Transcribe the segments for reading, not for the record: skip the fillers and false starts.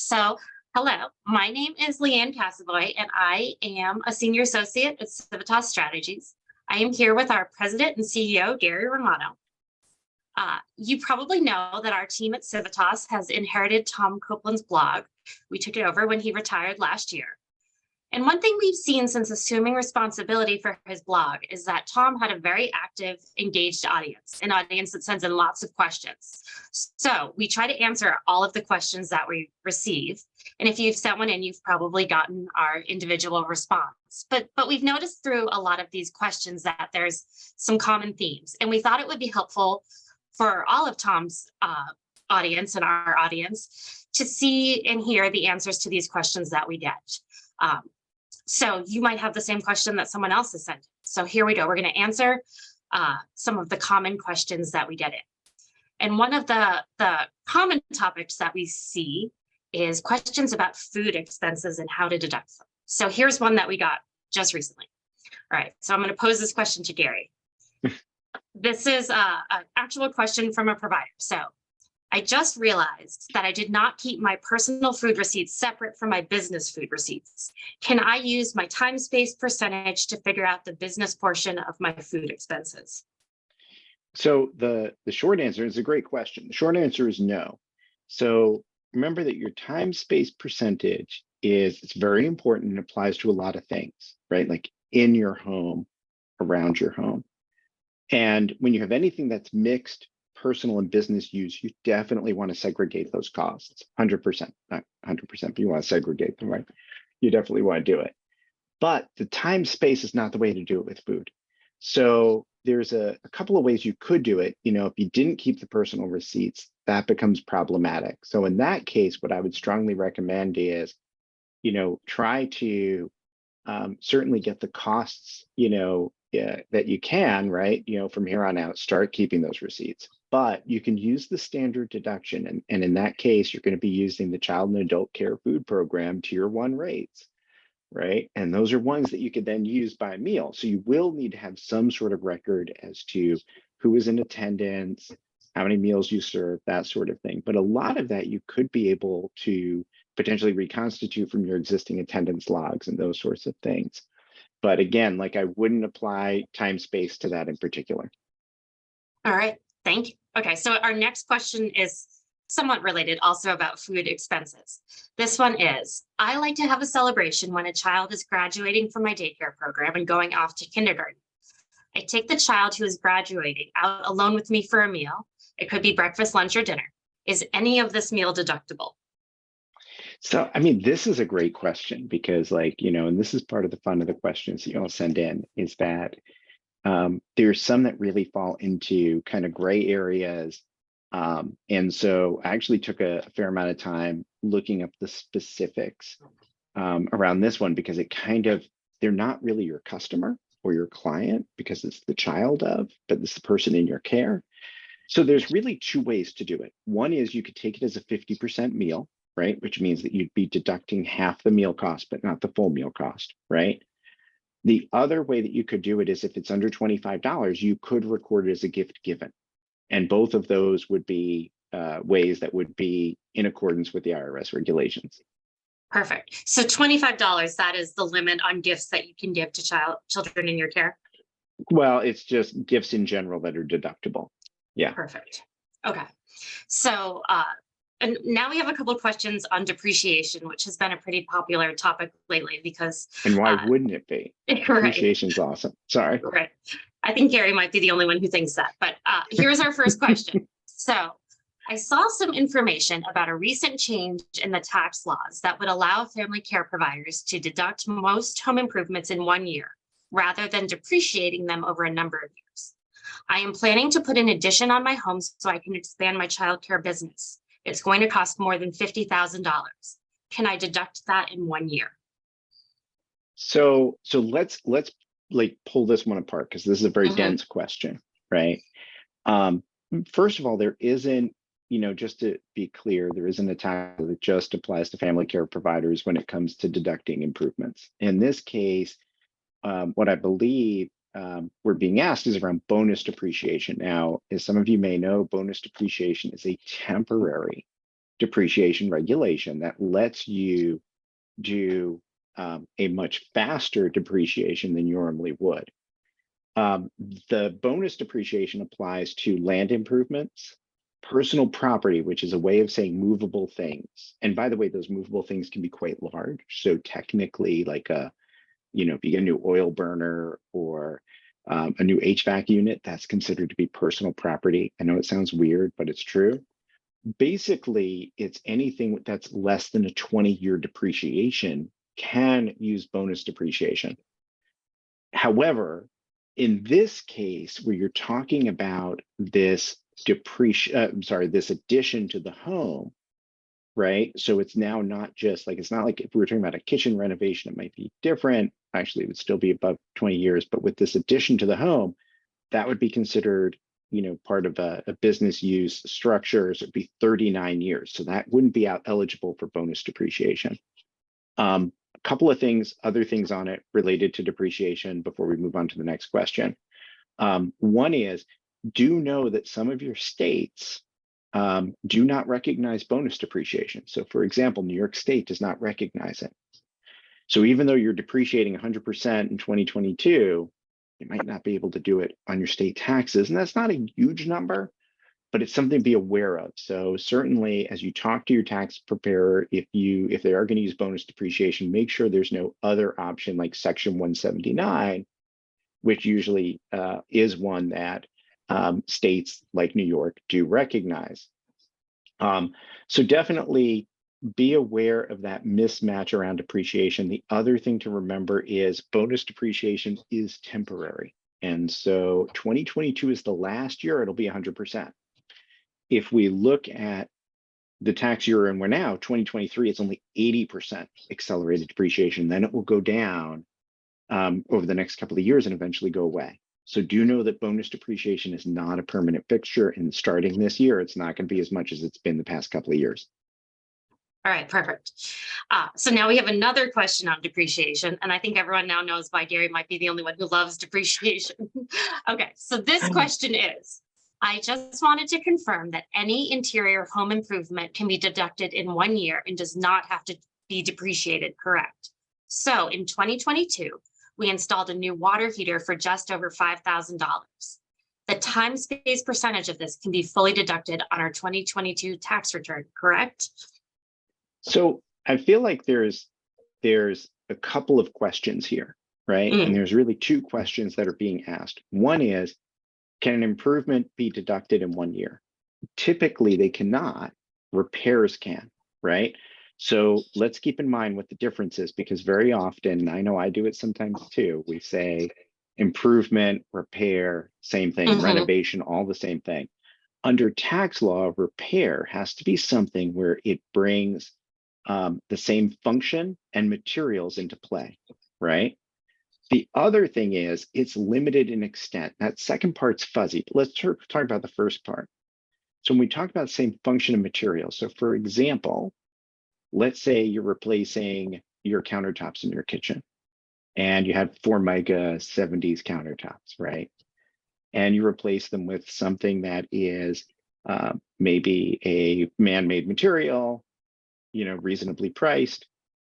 So, hello, my name is Leanne Cassavoy, and I am a senior associate at Civitas Strategies. I am here with our president and CEO, Gary Romano. You probably know that our team at Civitas has inherited Tom Copeland's blog. We took it over when he retired last year. And one thing we've seen since assuming responsibility for his blog is that Tom had a very active, engaged audience, an audience that sends in lots of questions. So we try to answer all of the questions that we receive. And if you've sent one in, you've probably gotten our individual response. But we've noticed through a lot of these questions that there's some common themes. And we thought it would be helpful for all of Tom's audience and our audience to see and hear the answers to these questions that we get. So you might have the same question that someone else has sent. So here we go. We're going to answer some of the common questions that we get in. And one of the common topics that we see is questions about food expenses and how to deduct them. So here's one that we got just recently. All right, so I'm going to pose this question to Gary. This is an actual question from a provider. So I just realized that I did not keep my personal food receipts separate from my business food receipts. Can I use my time space percentage to figure out the business portion of my food expenses? So the short answer is a great question. The short answer is no. So remember that your time space percentage it's very important and applies to a lot of things, right? Like in your home, around your home. And when you have anything that's mixed personal and business use, you definitely want to segregate those costs, 100%, not 100%, but you want to segregate them, right? You definitely want to do it. But the time space is not the way to do it with food. So there's a couple of ways you could do it. If you didn't keep the personal receipts, that becomes problematic. So in that case, what I would strongly recommend is, try to certainly get the costs, that you can, right? From here on out, start keeping those receipts. But you can use the standard deduction. And in that case, you're going to be using the Child and Adult Care Food Program Tier 1 rates, right? And those are ones that you could then use by meal. So you will need to have some sort of record as to who is in attendance, how many meals you serve, that sort of thing. But a lot of that you could be able to potentially reconstitute from your existing attendance logs and those sorts of things. But again, I wouldn't apply time space to that in particular. All right, thank you. Okay, so our next question is somewhat related, also about food expenses. This one is, I like to have a celebration when a child is graduating from my daycare program and going off to kindergarten. I take the child who is graduating out alone with me for a meal. It could be breakfast, lunch, or dinner. Is any of this meal deductible? So, this is a great question because and this is part of the fun of the questions that you all send in is that there's some that really fall into kind of gray areas. And so I actually took a fair amount of time looking up the specifics around this one because they're not really your customer or your client because it's the child of, but it's the person in your care. So there's really two ways to do it. One is you could take it as a 50% meal, right? Which means that you'd be deducting half the meal cost, but not the full meal cost, right? The other way that you could do it is if it's under $25, you could record it as a gift given. And both of those would be ways that would be in accordance with the IRS regulations. Perfect. So $25, that is the limit on gifts that you can give to children in your care? Well, it's just gifts in general that are deductible. Yeah. Perfect. Okay. So, and now we have a couple of questions on depreciation, which has been a pretty popular topic lately because. And why wouldn't it be? Depreciation is awesome. Sorry. Right. I think Gary might be the only one who thinks that. But here's our first question. So I saw some information about a recent change in the tax laws that would allow family care providers to deduct most home improvements in 1 year rather than depreciating them over a number of years. I am planning to put an addition on my home so I can expand my childcare business. It's going to cost more than $50,000. Can I deduct that in 1 year? So let's pull this one apart because this is a very dense question, right? First of all, there isn't, just to be clear, there isn't a tax that just applies to family care providers when it comes to deducting improvements. In this case, what I believe we're being asked is around bonus depreciation. Now, as some of you may know, bonus depreciation is a temporary depreciation regulation that lets you do a much faster depreciation than you normally would. The bonus depreciation applies to land improvements, personal property, which is a way of saying movable things. And by the way, those movable things can be quite large. So technically, like if you get a new oil burner or a new HVAC unit, that's considered to be personal property. I know it sounds weird, but it's true. Basically, it's anything that's less than a 20-year depreciation can use bonus depreciation. However, in this case, where you're talking about this this addition to the home, right? So it's now not just like, it's not like if we were talking about a kitchen renovation, it might be different. Actually, it would still be above 20 years, but with this addition to the home, that would be considered, part of a business use structure. So it'd be 39 years. So that wouldn't be eligible for bonus depreciation. A couple of other things on it related to depreciation before we move on to the next question. One is, do know that some of your states do not recognize bonus depreciation. So for example, New York State does not recognize it. So even though you're depreciating 100% in 2022, you might not be able to do it on your state taxes. And that's not a huge number, but it's something to be aware of. So certainly as you talk to your tax preparer, if they are going to use bonus depreciation, make sure there's no other option like Section 179, which usually is one that states like New York do recognize. So definitely be aware of that mismatch around depreciation. The other thing to remember is bonus depreciation is temporary. And so 2022 is the last year it'll be 100%. If we look at the tax year and we're now, 2023, it's only 80% accelerated depreciation. Then it will go down over the next couple of years and eventually go away. So do know that bonus depreciation is not a permanent fixture, and starting this year, it's not going to be as much as it's been the past couple of years. All right, perfect. So now we have another question on depreciation, and I think everyone now knows why Gary might be the only one who loves depreciation. Okay, so this question is, I just wanted to confirm that any interior home improvement can be deducted in 1 year and does not have to be depreciated, correct? So in 2022, we installed a new water heater for just over $5,000. The time space percentage of this can be fully deducted on our 2022 tax return, correct? So I feel like there's a couple of questions here, right? And there's really two questions that are being asked. One is, can an improvement be deducted in 1 year? Typically, they cannot. Repairs can, right? So let's keep in mind what the difference is, because very often, and I know I do it sometimes too, we say improvement, repair, same thing, renovation, all the same thing. Under tax law, repair has to be something where it brings the same function and materials into play, right? The other thing is it's limited in extent. That second part's fuzzy, but let's talk about the first part. So when we talk about same function and materials, so for example, let's say you're replacing your countertops in your kitchen and you had Formica 70s countertops, right? And you replace them with something that is maybe a man-made material, reasonably priced.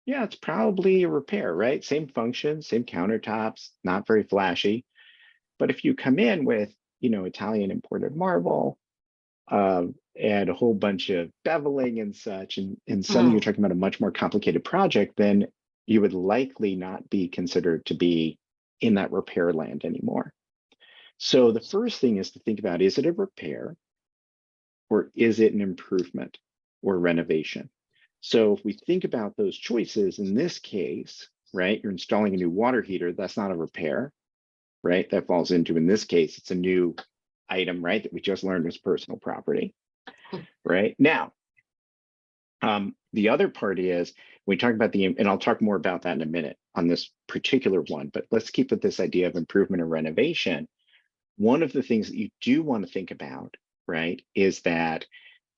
Yeah, it's probably a repair, right? Same function, same countertops, not very flashy. But if you come in with, Italian imported marble, and a whole bunch of beveling and such, and suddenly you're talking about a much more complicated project, then you would likely not be considered to be in that repair land anymore. So the first thing is to think about, is it a repair or is it an improvement or renovation? So if we think about those choices, in this case, right, you're installing a new water heater, that's not a repair, right? That falls into, in this case, it's a new item, right, that we just learned was personal property, right? Now, the other part is, we talk about and I'll talk more about that in a minute on this particular one, but let's keep with this idea of improvement or renovation. One of the things that you do want to think about, right, is that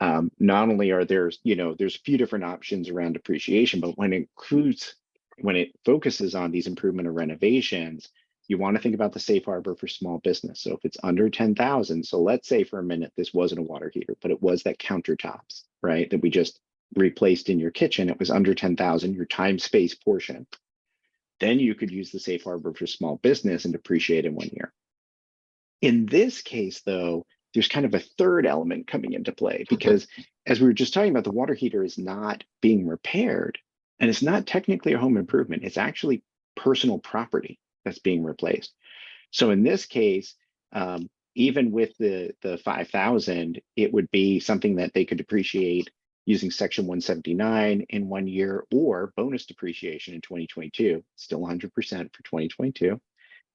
not only are there's a few different options around depreciation, but when it focuses on these improvement or renovations, you want to think about the safe harbor for small business. So if it's under 10,000, so let's say for a minute, this wasn't a water heater, but it was that countertops, right? That we just replaced in your kitchen. It was under 10,000, your time space portion. Then you could use the safe harbor for small business and depreciate in 1 year. In this case, though, there's kind of a third element coming into play, because as we were just talking about, the water heater is not being repaired, and it's not technically a home improvement. It's actually personal property that's being replaced. So in this case, even with the 5,000, it would be something that they could depreciate using Section 179 in 1 year, or bonus depreciation in 2022, still 100% for 2022,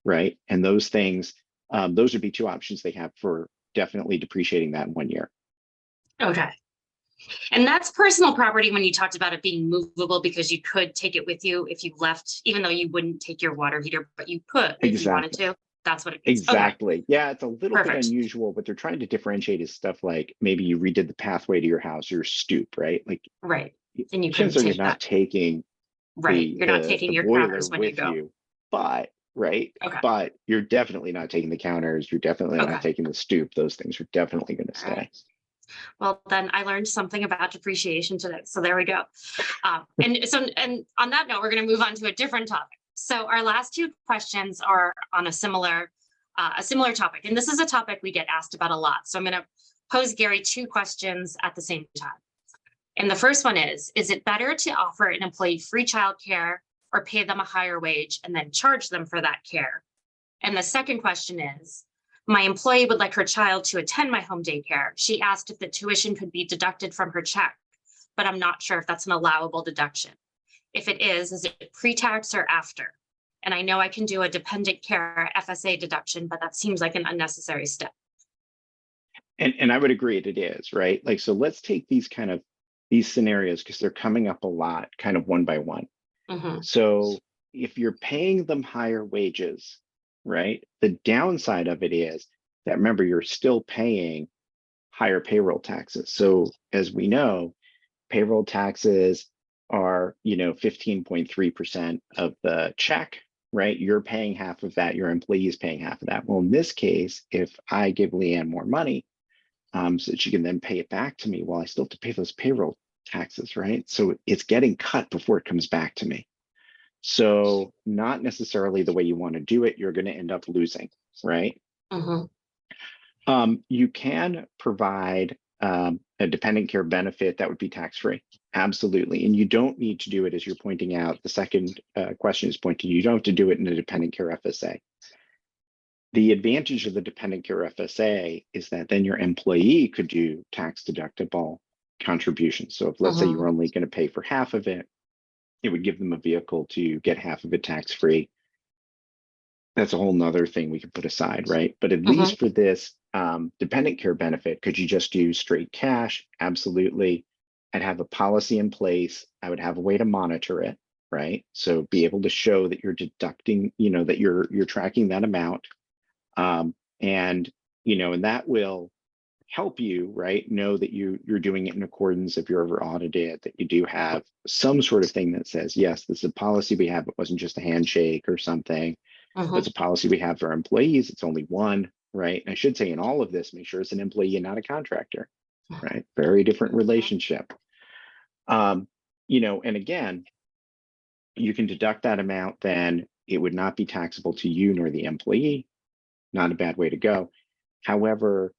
right? And those things, those would be two options they have for definitely depreciating that in 1 year. Okay. And that's personal property when you talked about it being movable, because you could take it with you if you left, even though you wouldn't take your water heater, but you could if you wanted to. That's what it means. Exactly. Okay. Yeah, it's a little bit Perfect. unusual. What they're trying to differentiate is stuff like maybe you redid the pathway to your house, your stoop, right? Like, Right. And you couldn't chances are you're take not that. taking Right. You're not taking the your boiler counters when you with go. you, but right, Okay. but you're definitely not taking the counters. You're definitely Okay. not taking the stoop. Those things are definitely going to All stay. right. Well, then I learned something about depreciation today. So there we go. And on that note, we're going to move on to a different topic. So our last two questions are on a similar topic. And this is a topic we get asked about a lot. So I'm going to pose Gary two questions at the same time. And the first one is it better to offer an employee free childcare or pay them a higher wage and then charge them for that care? And the second question is, my employee would like her child to attend my home daycare. She asked if the tuition could be deducted from her check, but I'm not sure if that's an allowable deduction. If it is it pre-tax or after? And I know I can do a dependent care FSA deduction, but that seems like an unnecessary step. And I would agree it is, right? Like, so let's take these scenarios, because they're coming up a lot, kind of one by one. Mm-hmm. So if you're paying them higher wages, right, the downside of it is that, remember, you're still paying higher payroll taxes. So as we know, payroll taxes are 15.3% of the check, right? You're paying half of that, your employee is paying half of that. Well, in this case, if I give Leanne more money, so that she can then pay it back to me, well, I still have to pay those payroll taxes, right? So it's getting cut before it comes back to me. So not necessarily the way you want to do it. You're going to end up losing, right? Mm-hmm. You can provide a dependent care benefit that would be tax-free. Absolutely. And you don't need to do it, as you're pointing out. The second question is pointing, you don't have to do it in a dependent care FSA. The advantage of the dependent care FSA is that then your employee could do tax deductible contributions. So if, let's say, you're only going to pay for half of it, it would give them a vehicle to get half of it tax-free. That's a whole nother thing we could put aside, right? But at least for this dependent care benefit, could you just do straight cash? Absolutely. I'd have a policy in place. I would have a way to monitor it, right? So be able to show that you're deducting, that you're tracking that amount. And that will help you, right? Know that you're doing it in accordance. If you're ever audited, that you do have some sort of thing that says, yes, this is a policy we have. It wasn't just a handshake or something. It's a policy we have for our employees. It's only one, right? And I should say, in all of this, make sure it's an employee and not a contractor, right? Very different relationship. And again, you can deduct that amount, then it would not be taxable to you nor the employee. Not a bad way to go. However,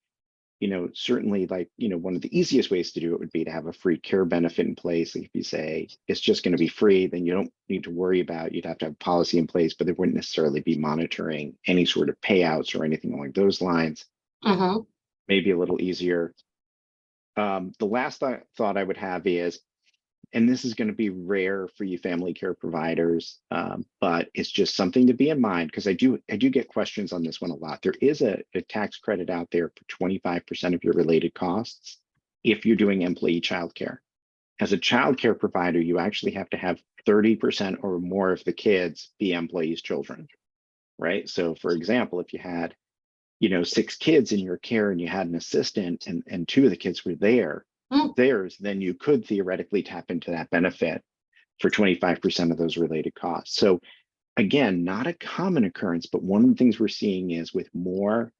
certainly, one of the easiest ways to do it would be to have a free care benefit in place. Like, if you say it's just going to be free, then you don't need to worry about, you'd have to have a policy in place, but they wouldn't necessarily be monitoring any sort of payouts or anything along those lines. Maybe a little easier. The last thought I would have is, and this is going to be rare for you family care providers, but it's just something to be in mind, because I do get questions on this one a lot. There is a tax credit out there for 25% of your related costs if you're doing employee childcare. As a childcare provider, you actually have to have 30% or more of the kids be employees' children, right? So for example, if you had 6 kids in your care and you had an assistant, and 2 of the kids were theirs, then you could theoretically tap into that benefit for 25% of those related costs. So again, not a common occurrence, but one of the things we're seeing is with more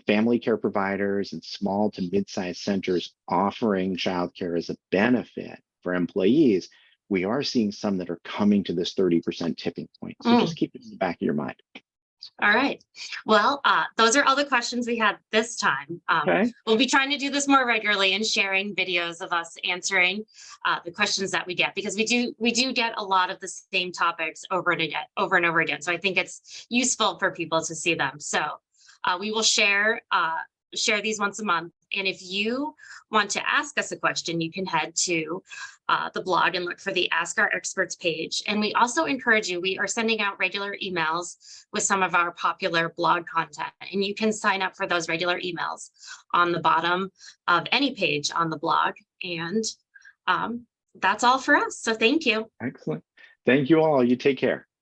family care providers and small to mid-sized centers offering childcare as a benefit for employees, we are seeing some that are coming to this 30% tipping point. So just keep it in the back of your mind. All right. Well, those are all the questions we had this time. Okay. We'll be trying to do this more regularly and sharing videos of us answering the questions that we get, because we do get a lot of the same topics over and over again. So I think it's useful for people to see them. So we will share these once a month. And if you want to ask us a question, you can head to the blog and look for the Ask Our Experts page. And we also encourage you, we are sending out regular emails with some of our popular blog content, and you can sign up for those regular emails on the bottom of any page on the blog. And that's all for us. So thank you. Excellent. Thank you all. You take care.